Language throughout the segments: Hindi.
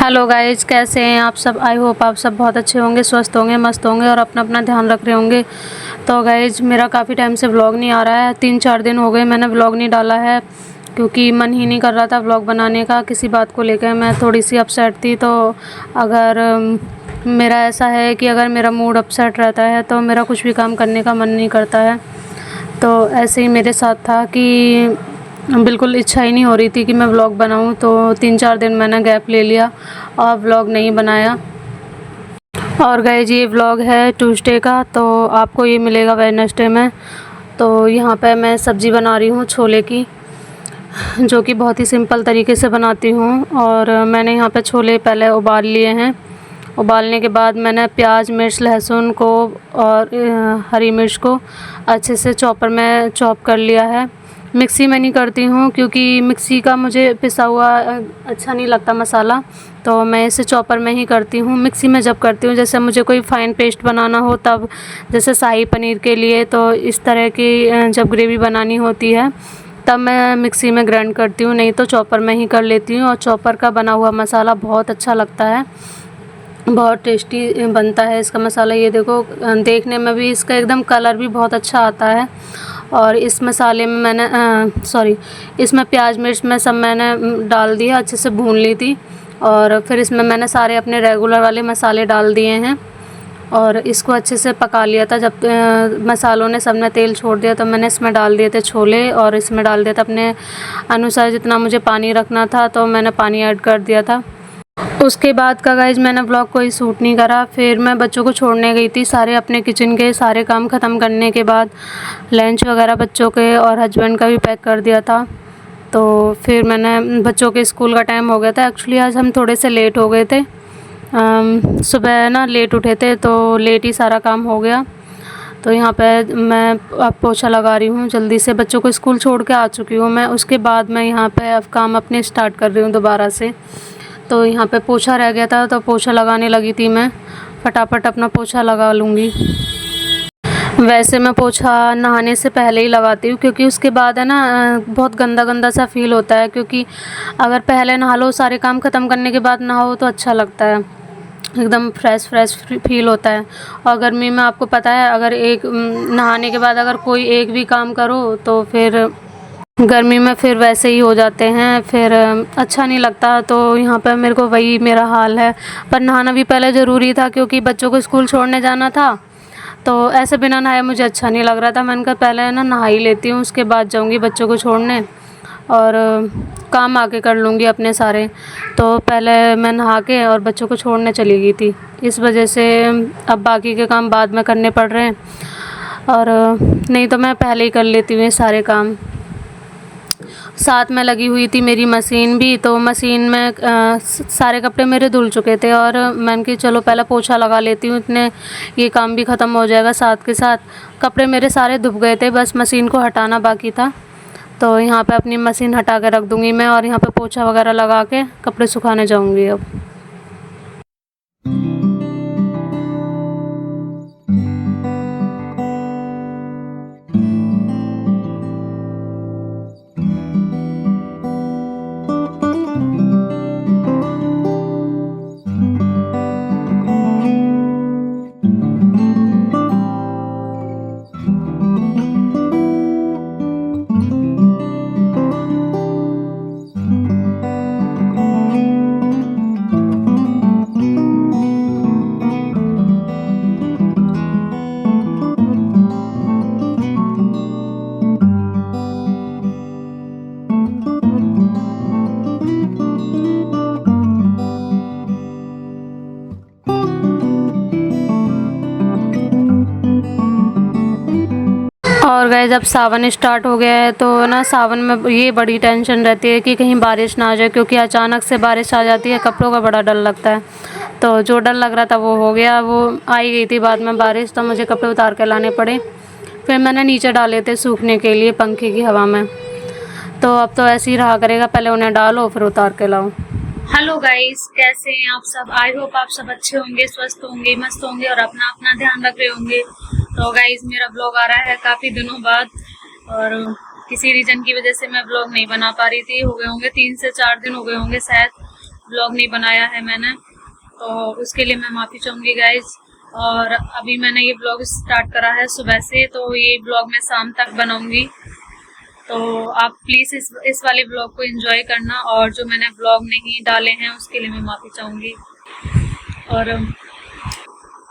हेलो गाइज, कैसे हैं आप सब। आई होप आप सब बहुत अच्छे होंगे, स्वस्थ होंगे, मस्त होंगे और अपना अपना ध्यान रख रहे होंगे। तो गाइज, मेरा काफ़ी टाइम से व्लॉग नहीं आ रहा है। 3-4 दिन हो गए मैंने व्लॉग नहीं डाला है, क्योंकि मन ही नहीं कर रहा था व्लॉग बनाने का। किसी बात को लेकर मैं थोड़ी सी अपसेट थी। तो अगर मेरा ऐसा है कि अगर मेरा मूड अपसेट रहता है तो मेरा कुछ भी काम करने का मन नहीं करता है। तो ऐसे ही मेरे साथ था कि बिल्कुल इच्छा ही नहीं हो रही थी कि मैं व्लॉग बनाऊं। तो 3-4 दिन मैंने गैप ले लिया और व्लॉग नहीं बनाया। और गाइस, ये व्लॉग है ट्यूसडे का, तो आपको ये मिलेगा वेडनेसडे में। तो यहाँ पे मैं सब्ज़ी बना रही हूँ छोले की, जो कि बहुत ही सिंपल तरीके से बनाती हूँ। और मैंने यहाँ पे छोले पहले उबाल लिए हैं। उबालने के बाद मैंने प्याज, मिर्च, लहसुन को और हरी मिर्च को अच्छे से चॉपर में चॉप कर लिया है। मिक्सी में नहीं करती हूँ, क्योंकि मिक्सी का मुझे पिसा हुआ अच्छा नहीं लगता मसाला। तो मैं इसे चॉपर में ही करती हूँ। मिक्सी में जब करती हूँ, जैसे मुझे कोई फ़ाइन पेस्ट बनाना हो तब, जैसे शाही पनीर के लिए, तो इस तरह की जब ग्रेवी बनानी होती है तब मैं मिक्सी में ग्राइंड करती हूँ, नहीं तो चॉपर में ही कर लेती हूँ। और चॉपर का बना हुआ मसाला बहुत अच्छा लगता है, बहुत टेस्टी बनता है इसका मसाला। ये देखो, देखने में भी इसका एकदम कलर भी बहुत अच्छा आता है। और इस मसाले में मैंने इसमें प्याज, मिर्च में सब मैंने डाल दिया, अच्छे से भून ली थी। और फिर इसमें मैंने सारे अपने रेगुलर वाले मसाले डाल दिए हैं और इसको अच्छे से पका लिया था। जब मसालों ने सब ने तेल छोड़ दिया तो मैंने इसमें डाल दिए थे छोले, और इसमें डाल दिया था अपने अनुसार जितना मुझे पानी रखना था, तो मैंने पानी ऐड कर दिया था। उसके बाद का गाइज, मैंने व्लॉग कोई शूट नहीं करा। फिर मैं बच्चों को छोड़ने गई थी। सारे अपने किचन के सारे काम ख़त्म करने के बाद लंच वगैरह बच्चों के और हस्बैंड का भी पैक कर दिया था। तो फिर मैंने, बच्चों के स्कूल का टाइम हो गया था। एक्चुअली आज हम थोड़े से लेट हो गए थे, सुबह ना लेट उठे थे, तो लेट ही सारा काम हो गया। तो यहाँ पे मैं अब पोछा लगा रही हूँ। जल्दी से बच्चों को स्कूल छोड़ के आ चुकी हूँ मैं। उसके बाद मैं यहाँ पे अब काम अपने स्टार्ट कर रही हूँ दोबारा से। तो यहाँ पे पोछा रह गया था, तो पोछा लगाने लगी थी मैं। फटाफट अपना पोछा लगा लूँगी। वैसे मैं पोछा नहाने से पहले ही लगाती हूँ, क्योंकि उसके बाद है ना बहुत गंदा गंदा सा फ़ील होता है। क्योंकि अगर पहले नहा लो, सारे काम ख़त्म करने के बाद नहाओ, तो अच्छा लगता है, एकदम फ्रेश फ्रेश फील होता है। और गर्मी में आपको पता है, अगर एक नहाने के बाद अगर कोई एक भी काम करो तो फिर गर्मी में फिर वैसे ही हो जाते हैं, फिर अच्छा नहीं लगता। तो यहाँ पे मेरे को वही मेरा हाल है। पर नहाना भी पहले ज़रूरी था, क्योंकि बच्चों को स्कूल छोड़ने जाना था। तो ऐसे बिना नहाए मुझे अच्छा नहीं लग रहा था। मैंने कहा पहले ना नहा ही लेती हूँ, उसके बाद जाऊँगी बच्चों को छोड़ने और काम आके कर लूँगी अपने सारे। तो पहले मैं नहा के और बच्चों को छोड़ने चली गई थी। इस वजह से अब बाकी के काम बाद में करने पड़ रहे हैं, और नहीं तो मैं पहले ही कर लेती हूँ ये सारे काम। साथ में लगी हुई थी मेरी मशीन भी। तो मशीन में सारे कपड़े मेरे धुल चुके थे, और मैंने कि चलो पहले पोछा लगा लेती हूँ, इतने ये काम भी ख़त्म हो जाएगा साथ के साथ। कपड़े मेरे सारे धुप गए थे, बस मशीन को हटाना बाकी था। तो यहाँ पे अपनी मशीन हटा के रख दूँगी मैं, और यहाँ पे पोछा वगैरह लगा के कपड़े सुखाने जाऊँगी अब। और गाइस, जब सावन स्टार्ट हो गया है, तो ना सावन में ये बड़ी टेंशन रहती है कि कहीं बारिश ना आ जाए, क्योंकि अचानक से बारिश आ जाती है। कपड़ों का बड़ा डर लगता है। तो जो डर लग रहा था वो हो गया, वो आई गई थी बाद में बारिश, तो मुझे कपड़े उतार के लाने पड़े। फिर मैंने नीचे डाले थे सूखने के लिए पंखे की हवा में। तो अब तो ऐसे ही रहा करेगा, पहले उन्हें डालो फिर उतार के लाओ। हेलो गाइस, कैसे हैं आप सब। आई होप आप सब अच्छे होंगे, स्वस्थ होंगे, मस्त होंगे और अपना अपना ध्यान रख रहे होंगे। तो गाइस, मेरा ब्लॉग आ रहा है काफी दिनों बाद, और किसी रीजन की वजह से मैं ब्लॉग नहीं बना पा रही थी। हो गए होंगे 3 से 4 दिन हो गए होंगे शायद। ब्लॉग नहीं बनाया है मैंने, तो उसके लिए मैं माफ़ी चाहूँगी गाइज। और अभी मैंने ये ब्लॉग स्टार्ट करा है सुबह से, तो ये ब्लॉग मैं शाम तक बनाऊँगी। तो आप प्लीज़ इस वाले ब्लॉग को एंजॉय करना, और जो मैंने ब्लॉग नहीं डाले हैं उसके लिए मैं माफ़ी चाहूँगी। और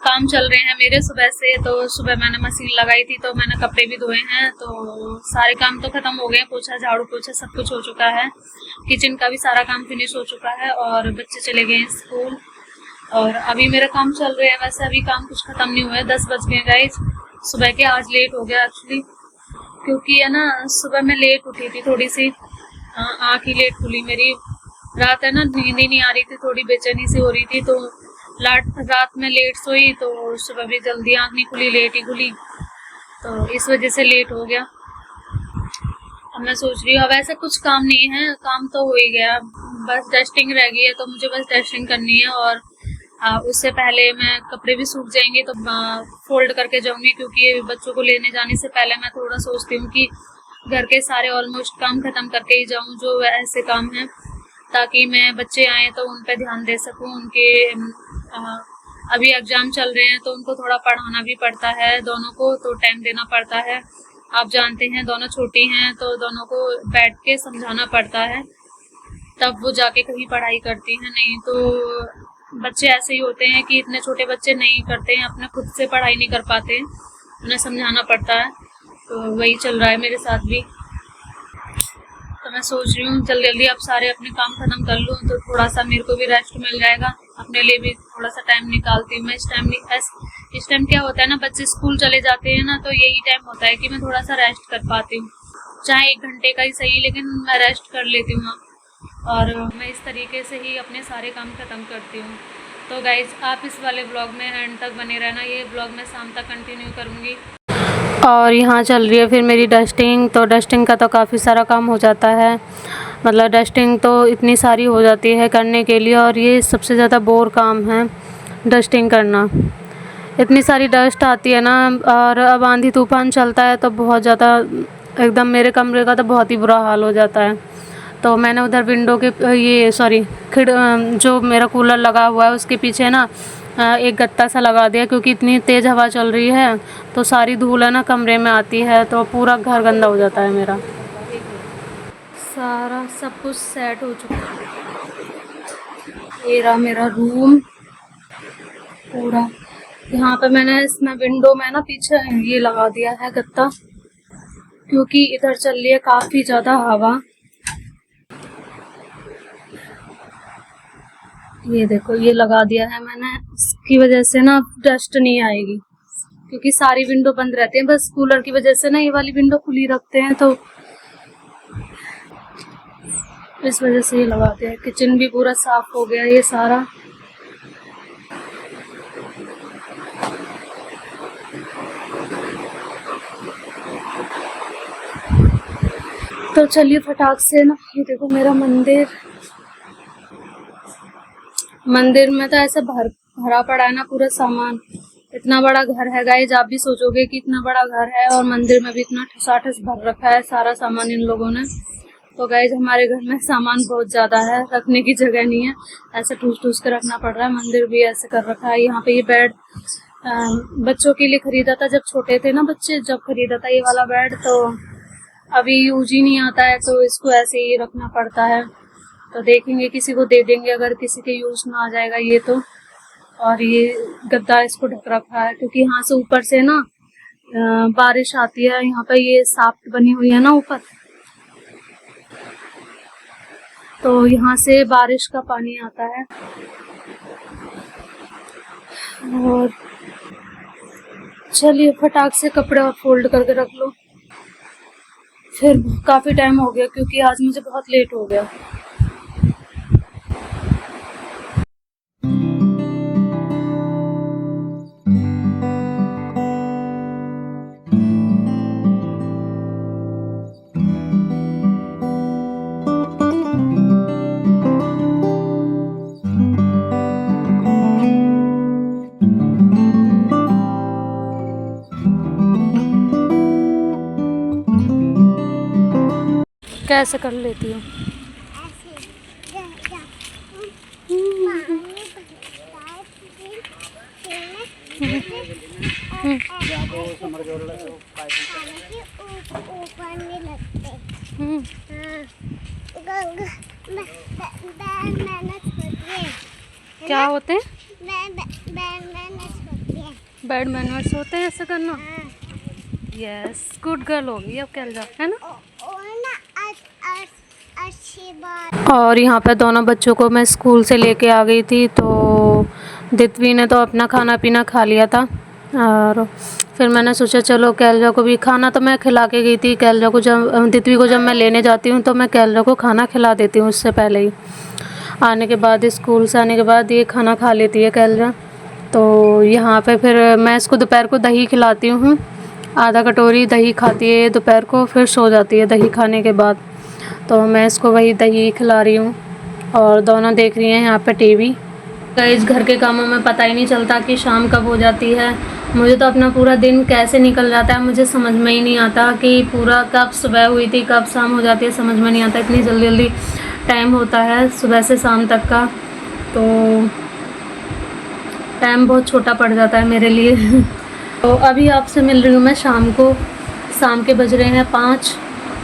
काम चल रहे हैं मेरे सुबह से, तो सुबह मैंने मशीन लगाई थी, तो मैंने कपड़े भी धोए हैं, तो सारे काम तो ख़त्म हो गए, पोछा झाड़ू पोछा सब कुछ हो चुका है, किचन का भी सारा काम फिनिश हो चुका है, और बच्चे चले गए हैं स्कूल, और अभी मेरा काम चल रहा है। वैसे अभी काम कुछ ख़त्म नहीं हुआ है, 10 बज गए गाइज सुबह के। आज लेट हो गया एक्चुअली, क्योंकि है ना सुबह मैं लेट उठी थी, थोड़ी सी आँख ही लेट खुली मेरी। रात है ना नींद ही नहीं आ रही थी, थोड़ी बेचैनी सी हो रही थी, तो रात में लेट सोई, तो सुबह भी जल्दी आँख नहीं खुली, लेट ही खुली, तो इस वजह से लेट हो गया। अब मैं सोच रही हूँ, अब ऐसा कुछ काम नहीं है, काम तो हो ही गया, बस डस्टिंग रह गई है, तो मुझे बस डस्टिंग करनी है। और उससे पहले मैं कपड़े भी सूख जाएंगे तो फोल्ड करके जाऊंगी, क्योंकि बच्चों को लेने जाने से पहले मैं थोड़ा सोचती हूँ कि घर के सारे ऑलमोस्ट काम ख़त्म करके ही जाऊँ, जो ऐसे काम हैं, ताकि मैं बच्चे आएँ तो उन पर ध्यान दे सकूँ। उनके अभी एग्ज़ाम चल रहे हैं, तो उनको थोड़ा पढ़ाना भी पड़ता है, दोनों को तो टाइम देना पड़ता है। आप जानते हैं दोनों छोटी हैं, तो दोनों को बैठ के समझाना पड़ता है, तब वो जाके कहीं पढ़ाई करती हैं। नहीं तो बच्चे ऐसे ही होते हैं कि इतने छोटे बच्चे नहीं करते हैं, अपने खुद से पढ़ाई नहीं कर पाते हैं, उन्हें समझाना पड़ता है। तो वही चल रहा है मेरे साथ भी। तो मैं सोच रही हूँ जल्दी जल्दी अब सारे अपने काम ख़त्म कर लूँ, तो थोड़ा सा मेरे को भी रेस्ट मिल जाएगा, अपने लिए भी थोड़ा सा टाइम निकालती हूँ मैं। इस टाइम क्या होता है ना, बच्चे स्कूल चले जाते हैं ना, तो यही टाइम होता है कि मैं थोड़ा सा रेस्ट कर पाती हूँ, चाहे 1 घंटे का ही सही, लेकिन मैं रेस्ट कर लेती हूँ। और मैं इस तरीके से ही अपने सारे काम ख़त्म करती हूँ। तो गाइज़ आप इस वाले ब्लॉग में एंड तक बने रहना, ये ब्लॉग मैं शाम तक कंटिन्यू करूँगी। और यहाँ चल रही है फिर मेरी डस्टिंग। तो डस्टिंग का तो काफ़ी सारा काम हो जाता है, मतलब डस्टिंग तो इतनी सारी हो जाती है करने के लिए, और ये सबसे ज़्यादा बोर काम है डस्टिंग करना। इतनी सारी डस्ट आती है ना, और अब आंधी तूफान चलता है तो बहुत ज़्यादा एकदम मेरे कमरे का तो बहुत ही बुरा हाल हो जाता है। तो मैंने उधर विंडो के जो मेरा कूलर लगा हुआ है उसके पीछे ना एक गत्ता सा लगा दिया, क्योंकि इतनी तेज़ हवा चल रही है, तो सारी धूल है ना कमरे में आती है, तो पूरा घर गंदा हो जाता है मेरा। सारा सब कुछ सेट हो चुका है। ये रहा मेरा रूम पूरा। यहाँ पे मैंने इसमें विंडो में ना पीछे ये लगा दिया है गत्ता, क्योंकि इधर चल रही है काफ़ी ज़्यादा हवा। ये देखो ये लगा दिया है मैंने, इसकी वजह से ना डस्ट नहीं आएगी, क्योंकि सारी विंडो बंद रहती हैं, बस कूलर की वजह से ना ये वाली विंडो खुली रखते हैं, तो इस वजह से ये लगा दिया है। किचन भी पूरा साफ हो गया ये सारा। तो चलिए फटाक से ना, ये देखो मेरा मंदिर में तो ऐसा भरा पड़ा है ना पूरा सामान। इतना बड़ा घर है गाइज, आप भी सोचोगे कि इतना बड़ा घर है, और मंदिर में भी इतना ठसाठस भर रखा है सारा सामान इन लोगों ने। तो गाइज हमारे घर में सामान बहुत ज़्यादा है, रखने की जगह नहीं है, ऐसे ठूस ठूस कर रखना पड़ रहा है। मंदिर भी ऐसे कर रखा है। यहाँ पे ये बेड बच्चों के लिए खरीदा था, जब छोटे थे ना बच्चे, जब खरीदा था ये वाला बेड, तो अभी यूज ही नहीं आता है, तो इसको ऐसे ही रखना पड़ता है। तो देखेंगे किसी को दे देंगे अगर किसी के यूज में आ जाएगा ये तो। और ये गद्दा इसको ढक रखा है, क्योंकि यहाँ से ऊपर से ना बारिश आती है। यहाँ पे ये साफ्ट बनी हुई है ना ऊपर, तो यहाँ से बारिश का पानी आता है। और चलिए फटाक से कपड़े फोल्ड करके रख लो, फिर काफ़ी टाइम हो गया, क्योंकि आज मुझे बहुत लेट हो गया। कैसे कर लेती हूँ। ऊपर नहीं लगते। हम्म, बैंड मैनर्स होती है। क्या होते हैं? बैंड मैनर्स होती है। बैड मैनर्स होते हैं ऐसा करना। हाँ। यस, गुड गर्ल होगी अब कैलजा, है ना। और ना अच्छी बात। और यहाँ पे दोनों बच्चों को मैं स्कूल से लेके आ गई थी, तो दित्वी ने तो अपना खाना पीना खा लिया था, और फिर मैंने सोचा चलो कैलजा को भी खाना तो मैं खिला के गई थी। कैलजा को जब दित्वी को जब मैं लेने जाती हूँ तो मैं कैलजा को खाना खिला देती हूँ उससे पहले ही। आने के बाद स्कूल से आने के बाद ये खाना खा लेती है कैलजा। तो यहाँ पे फिर मैं इसको दोपहर को दही खिलाती हूँ, आधा कटोरी दही खाती है ये दोपहर को, फिर सो जाती है दही खाने के बाद। तो मैं इसको वही दही खिला रही हूँ, और दोनों देख रही हैं यहाँ पे टीवी। इस घर के कामों में पता ही नहीं चलता कि शाम कब हो जाती है। मुझे तो अपना पूरा दिन कैसे निकल जाता है मुझे समझ में ही नहीं आता कि पूरा कब सुबह हुई थी कब शाम हो जाती है, समझ में नहीं आता। इतनी जल्दी जल्दी टाइम होता है सुबह से शाम तक का, तो टाइम बहुत छोटा पड़ जाता है मेरे लिए। तो अभी आपसे मिल रही हूँ मैं शाम को। शाम के बज रहे हैं 5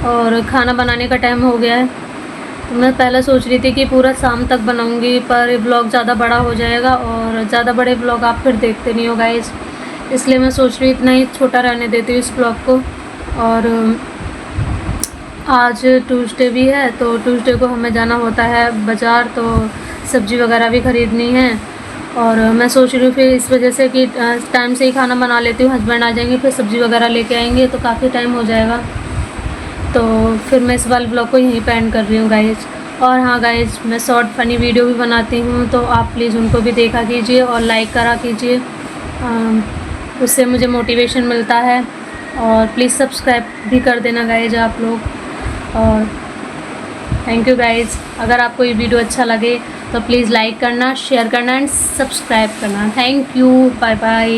और खाना बनाने का टाइम हो गया है। तो मैं पहले सोच रही थी कि पूरा शाम तक बनाऊंगी, पर ये ब्लॉग ज़्यादा बड़ा हो जाएगा और ज़्यादा बड़े ब्लॉग आप फिर देखते नहीं हो गाइस, इसलिए मैं सोच रही इतना ही छोटा रहने देती हूँ इस ब्लॉग को। और आज ट्यूसडे भी है, तो ट्यूसडे को हमें जाना होता है बाज़ार, तो सब्ज़ी वगैरह भी ख़रीदनी है। और मैं सोच रही हूँ फिर इस वजह से कि टाइम से ही खाना बना लेती हूँ, हस्बैंड आ जाएंगे फिर सब्ज़ी वगैरह लेके आएंगे तो काफ़ी टाइम हो जाएगा। तो फिर मैं इस वाले ब्लॉग को यहीं पे एंड कर रही हूँ गाइज। और हाँ गाइज, मैं शॉर्ट फ़नी वीडियो भी बनाती हूँ, तो आप प्लीज़ उनको भी देखा कीजिए और लाइक करा कीजिए, उससे मुझे मोटिवेशन मिलता है। और प्लीज़ सब्सक्राइब भी कर देना गाइज आप लोग। और थैंक यू गाइज। अगर आपको ये वीडियो अच्छा लगे तो प्लीज़ लाइक करना, शेयर करना एंड सब्सक्राइब करना। Thank you, bye bye.